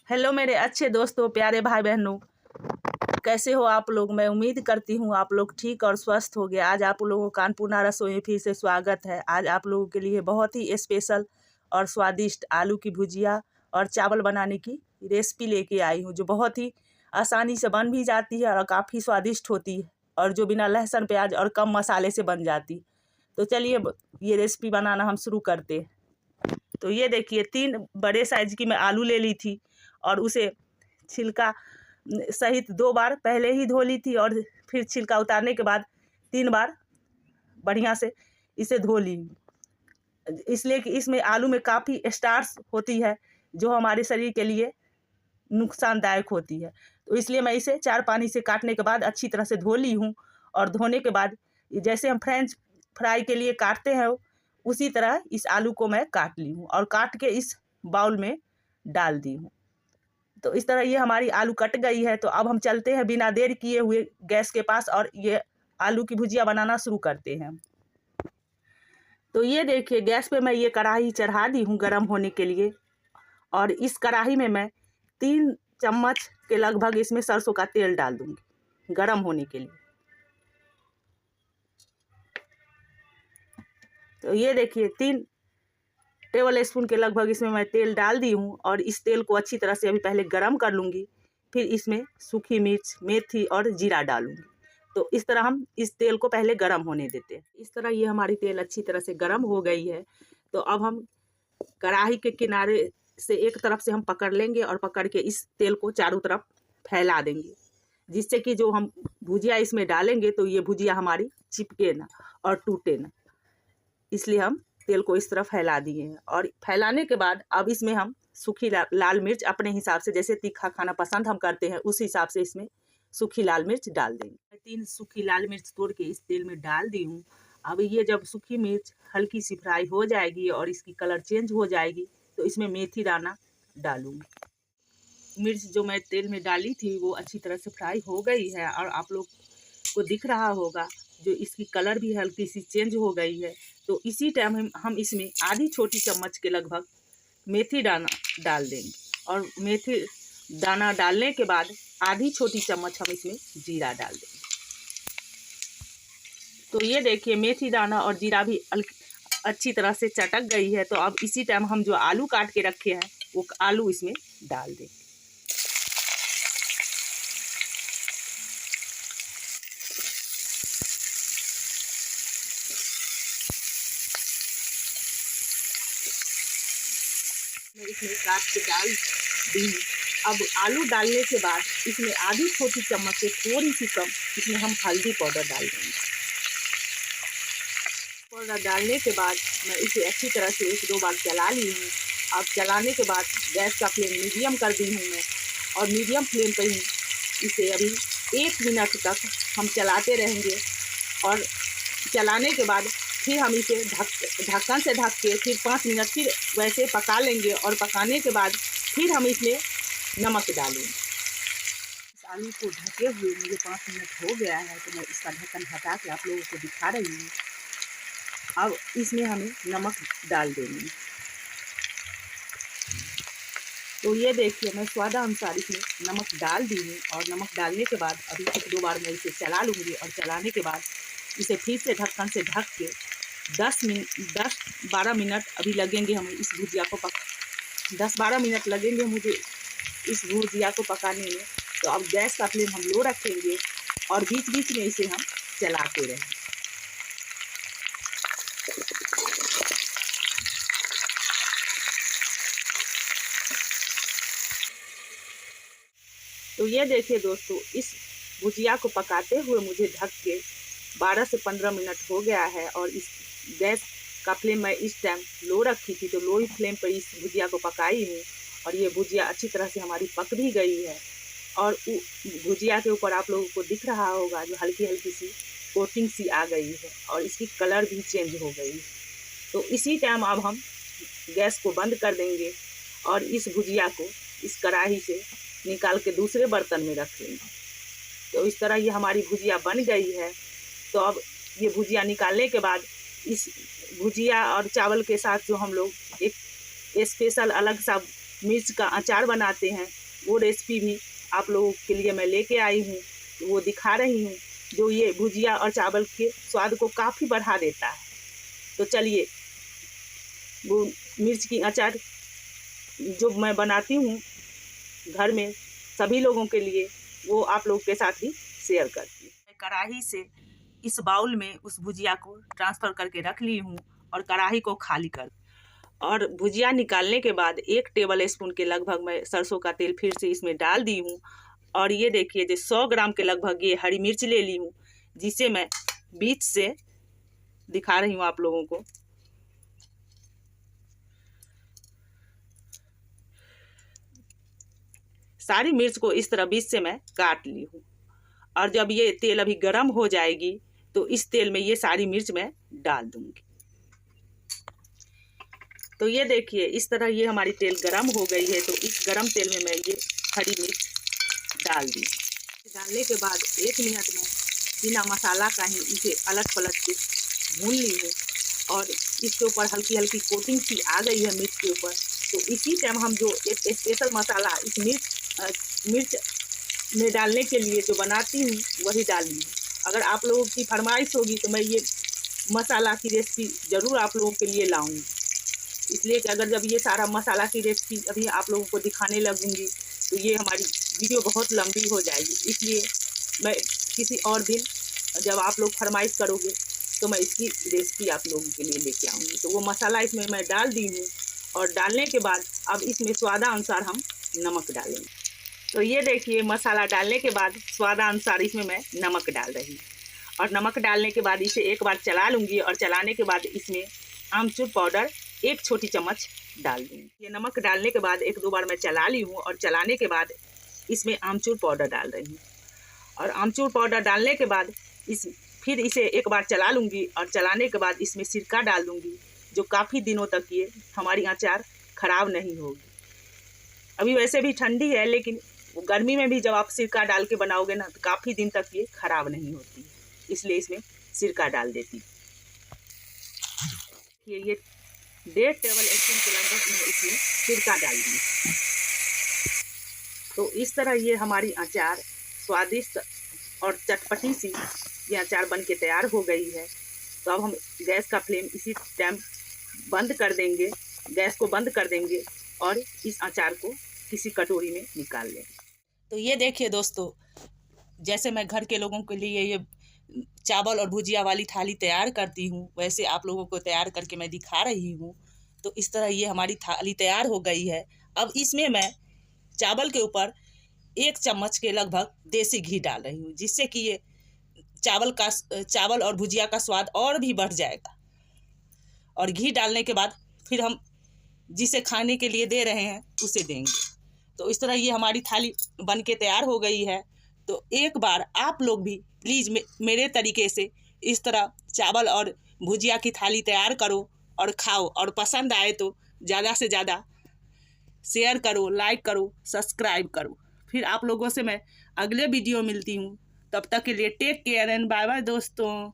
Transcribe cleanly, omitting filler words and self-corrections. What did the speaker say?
Hello मेरे अच्छे दोस्तों, प्यारे भाई बहनों, कैसे हो आप लोग। मैं उम्मीद करती हूँ आप लोग ठीक और स्वस्थ हो गए। आज आप लोगों को कानपुर रसोई में फिर से स्वागत है। आज आप लोगों के लिए बहुत ही स्पेशल और स्वादिष्ट आलू की भुजिया और चावल बनाने की रेसिपी लेके आई हूँ, जो बहुत ही आसानी से बन भी जाती है और काफ़ी स्वादिष्ट होती है, और जो बिना लहसुन प्याज और कम मसाले से बन जाती। तो चलिए ये रेसिपी बनाना हम शुरू करते हैं। तो ये देखिए, 3 बड़े साइज़ की मैं आलू ले ली थी और उसे छिलका सहित 2 बार पहले ही धो ली थी, और फिर छिलका उतारने के बाद 3 बार बढ़िया से इसे धो ली, इसलिए कि इसमें आलू में काफ़ी स्टार्च होती है, जो हमारे शरीर के लिए नुकसानदायक होती है। तो इसलिए मैं इसे 4 पानी से काटने के बाद अच्छी तरह से धो ली हूँ, और धोने के बाद जैसे हम फ्रेंच फ्राई के लिए काटते हैं उसी तरह इस आलू को मैं काट ली हूँ और काट के इस बाउल में डाल दी हूँ। तो इस तरह ये हमारी आलू कट गई है। तो अब हम चलते हैं बिना देर किए हुए गैस के पास और ये आलू की भुजिया बनाना शुरू करते हैं। तो ये देखिए, गैस पे मैं ये कढ़ाई चढ़ा दी हूँ गर्म होने के लिए, और इस कढ़ाई में मैं 3 चम्मच के लगभग इसमें सरसों का तेल डाल दूँगी गर्म होने के लिए। तो ये देखिए, 3 टेबल स्पून के लगभग इसमें मैं तेल डाल दी हूँ, और इस तेल को अच्छी तरह से अभी पहले गरम कर लूँगी। फिर इसमें सूखी मिर्च, मेथी और जीरा डालूँगी। तो इस तरह हम इस तेल को पहले गरम होने देते हैं। इस तरह ये हमारी तेल अच्छी तरह से गरम हो गई है। तो अब हम कढ़ाई के किनारे से एक तरफ से हम पकड़ लेंगे और पकड़ के इस तेल को चारों तरफ फैला देंगे, जिससे कि जो हम भुजिया इसमें डालेंगे तो ये भुजिया हमारी चिपके ना और टूटे ना। इसलिए हम तेल को इस तरह फैला दिए हैं, और फैलाने के बाद अब इसमें हम सूखी लाल मिर्च अपने हिसाब से, जैसे तीखा खाना पसंद हम करते हैं उस हिसाब से इसमें सूखी लाल मिर्च डाल देंगे। 3 सूखी लाल मिर्च तोड़ के इस तेल में डाल दी हूँ। अब ये जब सूखी मिर्च हल्की सी फ्राई हो जाएगी और इसकी कलर चेंज हो जाएगी तो इसमें मेथी दाना डालूँगी। मिर्च जो मैं तेल में डाली थी वो अच्छी तरह से फ्राई हो गई है, और आप लोग को दिख रहा होगा जो इसकी कलर भी हल्की सी चेंज हो गई है। तो इसी टाइम हम इसमें आधी छोटी चम्मच के लगभग मेथी दाना डाल देंगे, और मेथी दाना डालने के बाद आधी छोटी चम्मच हम इसमें जीरा डाल देंगे। तो ये देखिए, मेथी दाना और जीरा भी अच्छी तरह से चटक गई है। तो अब इसी टाइम हम जो आलू काट के रखे हैं वो आलू इसमें डाल देंगे। मैं इसमें काट के डाल दी हूँ। अब आलू डालने के बाद इसमें आधी छोटी चम्मच से थोड़ी सी कम इसमें हम हल्दी पाउडर डाल देंगे। पाउडर डालने के बाद मैं इसे अच्छी तरह से 1-2 बार चला ली हूँ। अब चलाने के बाद गैस का फ्लेम मीडियम कर दी हूँ मैं, और मीडियम फ्लेम पर ही इसे अभी 1 मिनट तक हम चलाते रहेंगे। और चलाने के बाद फिर हम इसे ढक्कन से ढक के फिर 5 मिनट फिर वैसे पका लेंगे, और पकाने के बाद फिर हम इसमें नमक डालेंगे। इस आलू को ढके हुए मुझे 5 मिनट हो गया है, तो मैं इसका ढक्कन हटा के आप लोगों को दिखा रही हूँ। अब इसमें हमें नमक डाल देंगे। तो ये देखिए, मैं स्वादानुसार इसमें नमक डाल दी हूँ, और नमक डालने के बाद अभी 1-2 बार मैं इसे चला लूँगी, और चलाने के बाद इसे फिर से ढक्कन से ढक के 10-12 मिनट अभी लगेंगे हमें इस भुजिया को 10-12 मिनट लगेंगे मुझे इस भुजिया को पकाने में। तो अब गैस का फ्लेम हम लो रखेंगे, और बीच बीच में इसे हम चलाते रहेंगे। तो ये देखिए दोस्तों, इस भुजिया को पकाते हुए मुझे ढक के 12 से 15 मिनट हो गया है, और इस गैस का फ्लेम मैं इस टाइम लो रखी थी, तो लो ही फ्लेम पर इस भुजिया को पकाई हूँ। और ये भुजिया अच्छी तरह से हमारी पक भी गई है, और भुजिया के ऊपर आप लोगों को दिख रहा होगा जो हल्की हल्की सी कोटिंग सी आ गई है, और इसकी कलर भी चेंज हो गई है। तो इसी टाइम अब हम गैस को बंद कर देंगे, और इस भुजिया को इस कढ़ाई से निकाल के दूसरे बर्तन में रख लेंगे। तो इस तरह ये हमारी भुजिया बन गई है। तो अब ये भुजिया निकालने के बाद इस भुजिया और चावल के साथ जो हम लोग एक स्पेशल अलग सा मिर्च का अचार बनाते हैं, वो रेसिपी भी आप लोगों के लिए मैं लेके आई हूँ, वो दिखा रही हूँ, जो ये भुजिया और चावल के स्वाद को काफ़ी बढ़ा देता है। तो चलिए वो मिर्च की अचार जो मैं बनाती हूँ घर में सभी लोगों के लिए, वो आप लोगों के साथ भी शेयर करती हूँ। मैं कढ़ाई से इस बाउल में उस भुजिया को ट्रांसफ़र करके रख ली हूँ और कढ़ाई को खाली कर, और भुजिया निकालने के बाद 1 टेबल स्पून के लगभग मैं सरसों का तेल फिर से इसमें डाल दी हूँ। और ये देखिए जो 100 ग्राम के लगभग ये हरी मिर्च ले ली हूँ, जिसे मैं बीच से दिखा रही हूँ आप लोगों को। सारी मिर्च को इस तरह बीच से मैं काट ली हूँ, और जब ये तेल अभी गर्म हो जाएगी तो इस तेल में ये सारी मिर्च मैं डाल दूँगी। तो ये देखिए इस तरह ये हमारी तेल गरम हो गई है, तो इस गरम तेल में मैं ये हरी मिर्च डाल दी। डालने के बाद 1 मिनट में बिना मसाला का ही इसे अलट पलट के भून ली हूँ, और इसके ऊपर हल्की हल्की कोटिंग सी आ गई है मिर्च के ऊपर। तो इसी टाइम हम जो एक स्पेशल मसाला इस मिर्च में डालने के लिए जो बनाती हूँ वही डाली हूँ। अगर आप लोगों की फरमाइश होगी तो मैं ये मसाला की रेसिपी ज़रूर आप लोगों के लिए लाऊंगी, इसलिए कि अगर जब ये सारा मसाला की रेसिपी अभी आप लोगों को दिखाने लगूंगी तो ये हमारी वीडियो बहुत लंबी हो जाएगी। इसलिए मैं किसी और दिन जब आप लोग फरमाइश करोगे तो मैं इसकी रेसिपी आप लोगों के लिए लेके आऊँगी। तो वो मसाला इसमें मैं डाल दी हूँ, और डालने के बाद अब इसमें स्वादानुसार हम नमक डालेंगे। तो ये देखिए मसाला डालने के बाद स्वादानुसार इसमें मैं नमक डाल रही हूँ, और नमक डालने के बाद इसे एक बार चला लूँगी, और चलाने के बाद इसमें आमचूर पाउडर 1 छोटी चम्मच डाल दूँगी। ये नमक डालने के बाद 1-2 बार मैं चला ली हूँ, और चलाने के बाद इसमें आमचूर पाउडर डाल रही हूँ, और आमचूर पाउडर डालने के बाद फिर इसे एक बार चला लूँगी, और चलाने के बाद इसमें सिरका डाल दूँगी, जो काफ़ी दिनों तक ये हमारी अचार ख़राब नहीं होगी। अभी वैसे भी ठंडी है, लेकिन गर्मी में भी जब आप सिरका डाल के बनाओगे ना तो काफ़ी दिन तक ये ख़राब नहीं होती है, इसलिए इसमें सिरका डाल देती। ये 1.5 टेबल स्पून के लगभग मैं इसमें सिरका डाल दी। तो इस तरह ये हमारी अचार स्वादिष्ट और चटपटी सी ये अचार बन के तैयार हो गई है। तो अब हम गैस का फ्लेम इसी टाइम बंद कर देंगे, गैस को बंद कर देंगे, और इस अचार को किसी कटोरी में निकाल लेंगे। तो ये देखिए दोस्तों, जैसे मैं घर के लोगों के लिए ये चावल और भुजिया वाली थाली तैयार करती हूँ, वैसे आप लोगों को तैयार करके मैं दिखा रही हूँ। तो इस तरह ये हमारी थाली तैयार हो गई है। अब इसमें मैं चावल के ऊपर 1 चम्मच के लगभग देसी घी डाल रही हूँ, जिससे कि ये चावल और भुजिया का स्वाद और भी बढ़ जाएगा। और घी डालने के बाद फिर हम जिसे खाने के लिए दे रहे हैं उसे देंगे। तो इस तरह ये हमारी थाली बन के तैयार हो गई है। तो एक बार आप लोग भी प्लीज़ मेरे तरीके से इस तरह चावल और भुजिया की थाली तैयार करो और खाओ, और पसंद आए तो ज़्यादा से ज़्यादा शेयर करो, लाइक करो, सब्सक्राइब करो। फिर आप लोगों से मैं अगले वीडियो मिलती हूँ। तब तक के लिए take care and bye bye दोस्तों।